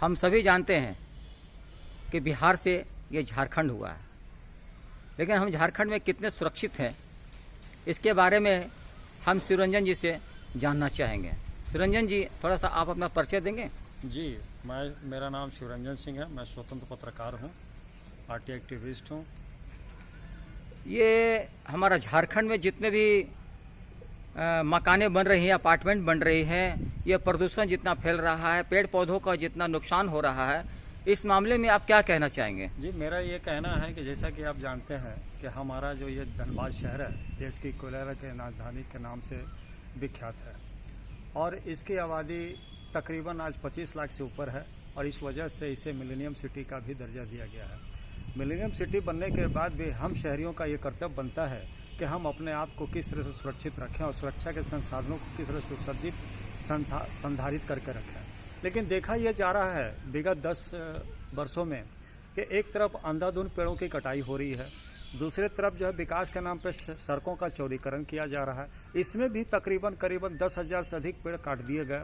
हम सभी जानते हैं कि बिहार से ये झारखंड हुआ है, लेकिन हम झारखंड में कितने सुरक्षित हैं इसके बारे में हम शिवरंजन जी से जानना चाहेंगे। शिवरंजन जी, थोड़ा सा आप अपना परिचय देंगे? जी, मेरा नाम शिवरंजन सिंह है। मैं स्वतंत्र पत्रकार हूँ, पार्टी एक्टिविस्ट हूँ। ये हमारा झारखंड में जितने भी मकानें बन रही हैं, अपार्टमेंट बन रही हैं, ये प्रदूषण जितना फैल रहा है, पेड़ पौधों का जितना नुकसान हो रहा है, इस मामले में आप क्या कहना चाहेंगे? जी, मेरा ये कहना है कि जैसा कि आप जानते हैं कि हमारा जो ये धनबाद शहर है, देश की कोयला के राजधानी के नाम से विख्यात है और इसकी आबादी तकरीबन आज 25 लाख से ऊपर है और इस वजह से इसे मिलेनियम सिटी का भी दर्जा दिया गया है। मिलेनियम सिटी बनने के बाद भी हम शहरियों का ये कर्तव्य बनता है कि हम अपने आप को किस तरह से सुरक्षित रखें और सुरक्षा के संसाधनों को किस तरह से सुसज्जित संधारित करके रखें। लेकिन देखा यह जा रहा है विगत 10 वर्षों में कि एक तरफ अंधाधुंध पेड़ों की कटाई हो रही है, दूसरे तरफ जो है विकास के नाम पर सड़कों का चौड़ीकरण किया जा रहा है। इसमें भी करीबन 10,000 से अधिक पेड़ काट दिए गए।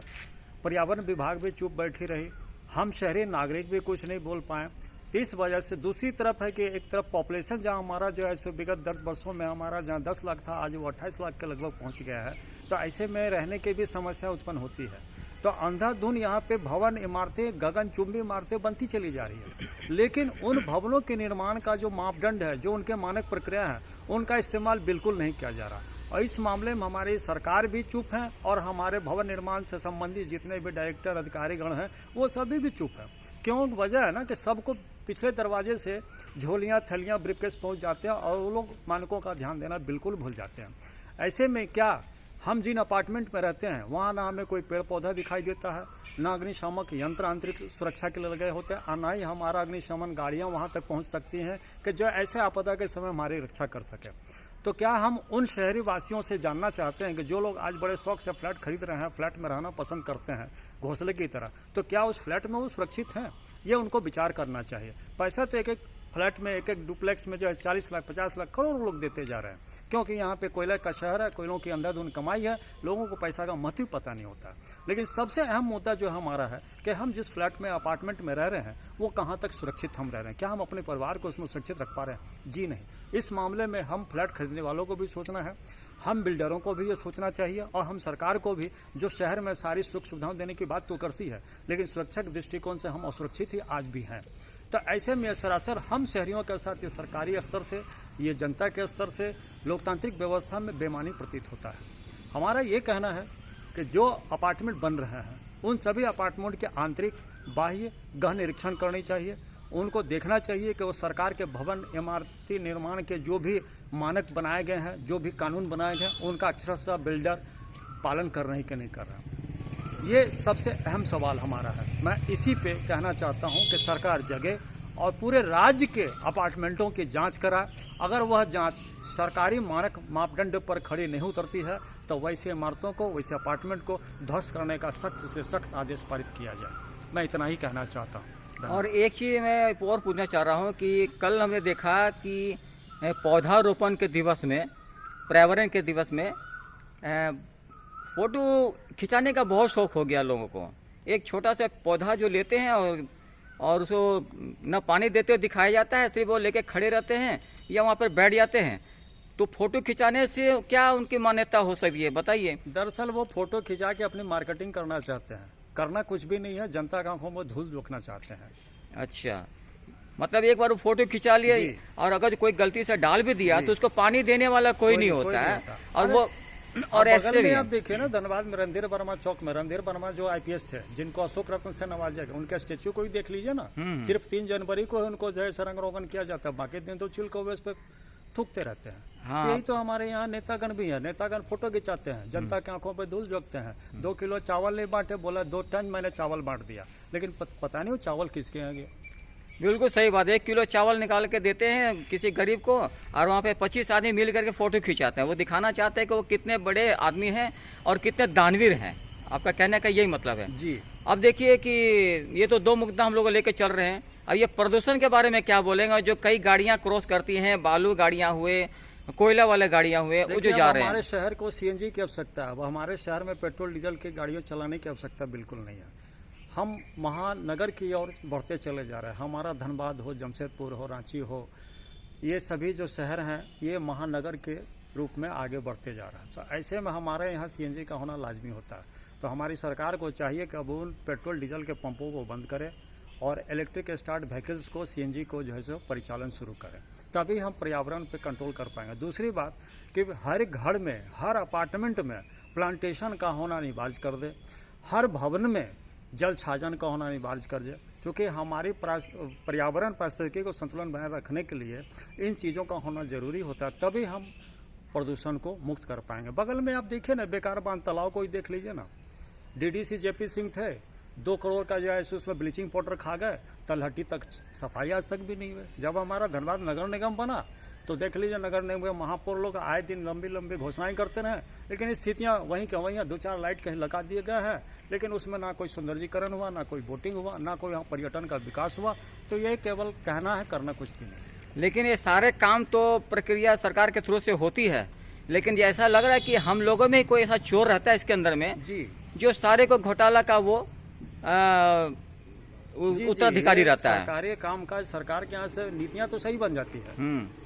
पर्यावरण विभाग भी चुप बैठी रही, हम शहरी नागरिक भी कुछ नहीं बोल पाए। तो इस वजह से दूसरी तरफ है कि एक तरफ पॉपुलेशन जहां हमारा जो है सो विगत 10 वर्षों में हमारा जहां 10 लाख था, आज वो 28 लाख के लगभग पहुंच गया है। तो ऐसे में रहने की भी समस्या उत्पन्न होती है। तो अंधाधुंध यहाँ पे भवन, इमारतें, गगनचुंबी इमारतें बनती चली जा रही है, लेकिन उन भवनों के निर्माण का जो मापदंड है, जो उनके मानक प्रक्रिया है, उनका इस्तेमाल बिल्कुल नहीं किया जा रहा। और इस मामले में हमारी सरकार भी चुप है और हमारे भवन निर्माण से संबंधित जितने भी डायरेक्टर अधिकारीगण हैं वो सभी भी चुप हैं। क्यों? वजह है ना कि सबको पिछले दरवाजे से झोलियाँ, थैलियाँ, ब्रीफकेस पहुँच जाते हैं और वो लोग मानकों का ध्यान देना बिल्कुल भूल जाते हैं। ऐसे में क्या हम जिन अपार्टमेंट में रहते हैं वहाँ ना हमें कोई पेड़ पौधा दिखाई देता है, ना अग्निशामक यंत्र आंतरिक सुरक्षा के लिए लगे होते हैं, और ना ही हमारा अग्निशमन गाड़ियाँ वहाँ तक पहुँच सकती हैं कि जो ऐसे आपदा के समय हमारी रक्षा कर सके। तो क्या हम उन शहरी वासियों से जानना चाहते हैं कि जो लोग आज बड़े शौक से फ्लैट खरीद रहे हैं, फ्लैट में रहना पसंद करते हैं घोंसले की तरह, तो क्या उस फ्लैट में वो सुरक्षित हैं? ये उनको विचार करना चाहिए। पैसा तो एक फ्लैट में, एक डुप्लेक्स में जो है 40 लाख, 50 लाख, करोड़ों लोग देते जा रहे हैं, क्योंकि यहाँ पे कोयला का शहर है, कोयलों की अंधाधुंध कमाई है, लोगों को पैसा का महत्व पता नहीं होता। लेकिन सबसे अहम मुद्दा जो हमारा है कि हम जिस फ्लैट में, अपार्टमेंट में रह रहे हैं, वो कहाँ तक सुरक्षित हम रह रहे हैं, क्या हम अपने परिवार को उसमें सुरक्षित रख पा रहे हैं? जी नहीं। इस मामले में हम फ्लैट खरीदने वालों को भी सोचना है, हम बिल्डरों को भी ये सोचना चाहिए और हम सरकार को भी, जो शहर में सारी सुख सुविधाएं देने की बात तो करती है, लेकिन सुरक्षा के दृष्टिकोण से हम असुरक्षित ही आज भी हैं। तो ऐसे में सरासर हम शहरियों के साथ ये सरकारी स्तर से, ये जनता के स्तर से लोकतांत्रिक व्यवस्था में बेईमानी प्रतीत होता है। हमारा ये कहना है कि जो अपार्टमेंट बन रहे हैं उन सभी अपार्टमेंट के आंतरिक, बाह्य गहन निरीक्षण करनी चाहिए। उनको देखना चाहिए कि वो सरकार के भवन, इमारती निर्माण के जो भी मानक बनाए गए हैं, जो भी कानून बनाए गए हैं, उनका अक्षरशः बिल्डर पालन कर रहे हैं कि नहीं कर रहा। ये सबसे अहम सवाल हमारा है। मैं इसी पे कहना चाहता हूं कि सरकार जगे और पूरे राज्य के अपार्टमेंटों की जांच कराए। अगर वह जांच सरकारी मानक मापदंड पर खड़ी नहीं उतरती है तो वैसे इमारतों को, वैसे अपार्टमेंट को ध्वस्त करने का सख्त से सख्त आदेश पारित किया जाए। मैं इतना ही कहना चाहता हूँ। और एक चीज़ मैं और पूछना चाह रहा हूँ कि कल हमने देखा कि पौधारोपण के दिवस में, पर्यावरण के दिवस में फोटो खिंचाने का बहुत शौक हो गया लोगों को। एक छोटा सा पौधा जो लेते हैं और उसको न पानी देते हुए दिखाया जाता है, सिर्फ वो लेके खड़े रहते हैं या वहाँ पर बैठ जाते हैं। तो फोटो खिंचाने से क्या उनकी मान्यता हो सकती है, बताइए? दरअसल वो फोटो खिंचा के अपनी मार्केटिंग करना चाहते हैं, करना कुछ भी नहीं है, जनता की आंखों में धूल झोंकना चाहते हैं। अच्छा, मतलब एक बार वो फोटो खिंचा लिया और अगर कोई गलती से डाल भी दिया तो उसको पानी देने वाला कोई नहीं होता है। और वो और ऐसे भी आप देखिए ना, धनबाद में रणधीर वर्मा चौक में, रणधीर वर्मा जो IPS थे, जिनको अशोक रत्न से नवाजा गया, उनके स्टेच्यू को ही देख लीजिए ना। सिर्फ 3 जनवरी को उनको जो है रंग रोगन किया जाता है, बाकी दिन तो चिल कौवे पे थूकते रहते हैं। हाँ। यही तो हमारे यहाँ नेतागण भी है, नेतागण फोटो खिंचाते हैं, जनता की आंखों पे धूल झोंकते हैं। 2 किलो चावल नहीं बांटे, बोला 2 टन मैंने चावल बांट दिया, लेकिन पता नहीं वो चावल किसके यहाँ गया। बिल्कुल सही बात है। 1 किलो चावल निकाल के देते हैं किसी गरीब को और वहाँ पे 25 आदमी मिल करके फोटो खिंचाते हैं। वो दिखाना चाहते हैं कि वो कितने बड़े आदमी हैं और कितने दानवीर हैं। आपका कहने का यही मतलब है जी। अब देखिए कि ये तो 2 मुद्दा हम लोग लेके चल रहे हैं। अब ये प्रदूषण के बारे में क्या बोलेंगे? जो कई गाड़ियाँ क्रॉस करती हैं, बालू गाड़ियाँ हुए, कोयला वाले गाड़ियाँ हुए, वो जो जा रहे हैं। हमारे शहर को CNG की आवश्यकता है। अब हमारे शहर में पेट्रोल डीजल की गाड़ियों चलाने की आवश्यकता बिल्कुल नहीं है। हम महानगर की ओर बढ़ते चले जा रहे हैं। हमारा धनबाद हो, जमशेदपुर हो, रांची हो, ये सभी जो शहर हैं ये महानगर के रूप में आगे बढ़ते जा रहा है। तो ऐसे में हमारे यहाँ सीएनजी का होना लाजमी होता है। तो हमारी सरकार को चाहिए कि अब उन पेट्रोल डीजल के पंपों को बंद करें और इलेक्ट्रिक स्टार्ट व्हीकल्स को, सीएनजी को जो है सो परिचालन शुरू करें, तभी हम पर्यावरण पे कंट्रोल कर पाएंगे। दूसरी बात कि हर घर में, हर अपार्टमेंट में प्लांटेशन का होना अनिवार्य कर दे, हर भवन में जल छाजन का होना अनिवार्य कर दे, क्योंकि हमारी पर्यावरण पारिस्थितिकी को संतुलन बनाए रखने के लिए इन चीज़ों का होना जरूरी होता है, तभी हम प्रदूषण को मुक्त कर पाएंगे। बगल में आप देखिए ना, बेकार बांध तालाब को ही देख लीजिए ना, डीडीसी जेपी सिंह थे, 2 करोड़ का जो है उसमें ब्लीचिंग पाउडर खा गए, तलहटी तक सफाई आज तक भी नहीं हुई। जब हमारा धनबाद नगर निगम बना तो देख लीजिए, नगर निगम में महापौर लोग आए दिन लंबी लंबी घोषणाएं करते रहे, लेकिन स्थितियां वहीं के वहीं, 2-4 लाइट कहीं लगा दिए गए हैं, लेकिन उसमें ना कोई सौंदर्यीकरण हुआ, ना कोई बोटिंग हुआ, ना कोई यहाँ पर्यटन का विकास हुआ। तो ये केवल कहना है, करना कुछ भी नहीं। लेकिन ये सारे काम तो प्रक्रिया सरकार के थ्रू से होती है, लेकिन ऐसा लग रहा है कि हम लोगों में ही कोई ऐसा चोर रहता है इसके अंदर में जी, जो सारे को घोटाला का वो उत्तराधिकारी रहता है। सरकारी काम काज सरकार के यहाँ से नीतियां तो सही बन जाती है,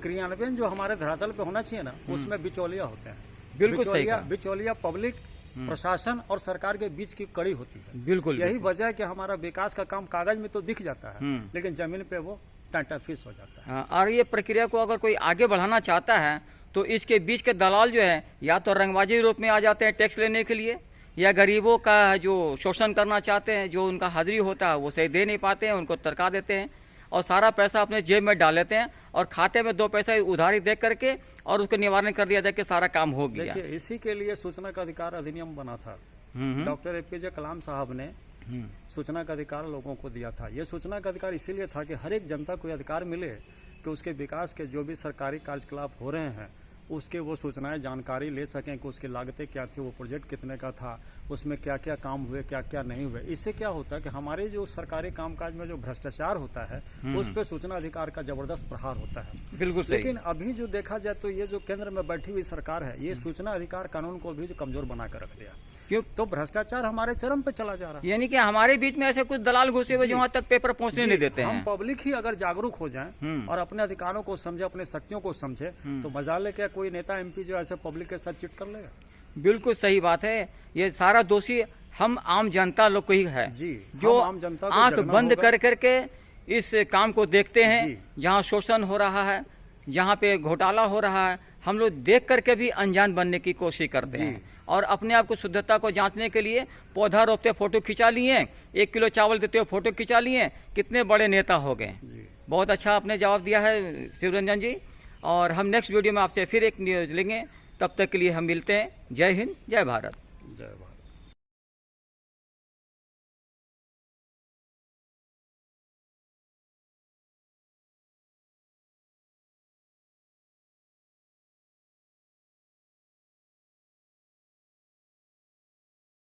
क्रियान्वयन जो हमारे धरातल पे होना चाहिए ना, उसमें बिचौलिया होते हैं। बिल्कुल सही कहा। बिचौलिया पब्लिक प्रशासन और सरकार के बीच की कड़ी होती है। बिल्कुल यही वजह है कि हमारा विकास का काम कागज में तो दिख जाता है, लेकिन जमीन पे वो टाटाफिश हो जाता है। और ये प्रक्रिया को अगर कोई आगे बढ़ाना चाहता है तो इसके बीच के दलाल जो है या तो रंगबाजी रूप में आ जाते हैं टैक्स लेने के लिए, या गरीबों का जो शोषण करना चाहते हैं, जो उनका हाजिरी होता है वो सही दे नहीं पाते हैं, उनको तरका देते हैं और सारा पैसा अपने जेब में डाल लेते हैं और खाते में 2 पैसा उधारी दे करके और उसको निवारण कर दिया जाए कि सारा काम हो गया। देखिए, इसी के लिए सूचना का अधिकार अधिनियम बना था। डॉक्टर एपीजे कलाम साहब ने सूचना का अधिकार लोगों को दिया था। ये सूचना का अधिकार इसीलिए था कि हर एक जनता को अधिकार मिले कि उसके विकास के जो भी सरकारी कार्यकलाप हो रहे हैं उसके वो सूचनाएं, जानकारी ले सकें कि उसकी लागतें क्या थी, वो प्रोजेक्ट कितने का था, उसमें क्या क्या काम हुए, क्या क्या नहीं हुए। इससे क्या होता है कि हमारे जो सरकारी कामकाज में जो भ्रष्टाचार होता है उस पर सूचना अधिकार का जबरदस्त प्रहार होता है। बिल्कुल सही। लेकिन अभी जो देखा जाए तो ये जो केंद्र में बैठी हुई सरकार है, ये सूचना अधिकार कानून को भी जो कमजोर बना कर रख दिया, क्यों? तो भ्रष्टाचार हमारे चरम पे चला जा रहा है। यानी कि हमारे बीच में ऐसे कुछ दलाल घुसे हुए जो वहाँ तक पेपर पहुँचने नहीं देते हम हैं। पब्लिक ही अगर जागरूक हो जाएं और अपने अधिकारों को समझे, अपने शक्तियों को समझे, तो मजाल है क्या कोई नेता एमपी जो ऐसे पब्लिक के साथ चिट कर लेगा? बिल्कुल सही बात है। ये सारा दोषी हम आम जनता लोग को ही है जी, जो हम आम जनता को आंख जगना बंद होगा। कर करके इस काम को देखते हैं, जी। जहाँ शोषण हो रहा है, जहाँ पे घोटाला हो रहा है, हम लोग देख करके भी अनजान बनने की कोशिश करते हैं और अपने आप को शुद्धता को जांचने के लिए पौधा रोपते फोटो खिंचा लिए, 1 किलो चावल देते हो फोटो खिंचा लिए, कितने बड़े नेता हो गए। बहुत अच्छा आपने जवाब दिया है शिवरंजन जी, और हम नेक्स्ट वीडियो में आपसे फिर एक न्यूज लेंगे। तब तक के लिए हम मिलते हैं। जय हिंद, जय भारत। जय भारत।